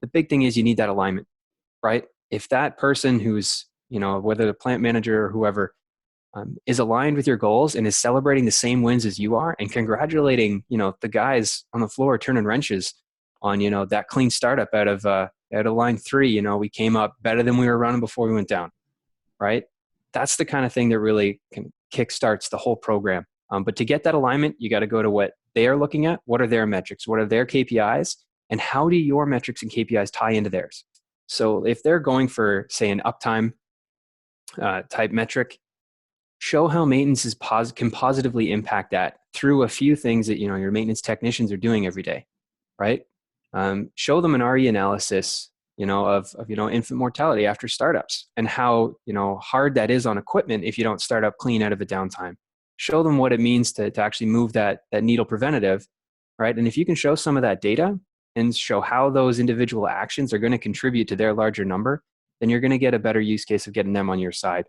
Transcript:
the big thing is you need that alignment, right? If that person who's, whether the plant manager or whoever, is aligned with your goals and is celebrating the same wins as you are and congratulating, the guys on the floor turning wrenches on, that clean startup out of line 3, we came up better than we were running before we went down, right? That's the kind of thing that really can kickstarts the whole program. But to get that alignment, you got to go to what they are looking at. What are their metrics? What are their KPIs? And how do your metrics and KPIs tie into theirs? So if they're going for, say, an uptime type metric, show how maintenance can positively impact that through a few things that your maintenance technicians are doing every day, right? Show them an RE analysis, of infant mortality after startups and how hard that is on equipment if you don't start up clean out of a downtime. Show them what it means to actually move that needle preventative, right? And if you can show some of that data and show how those individual actions are going to contribute to their larger number, then you're going to get a better use case of getting them on your side.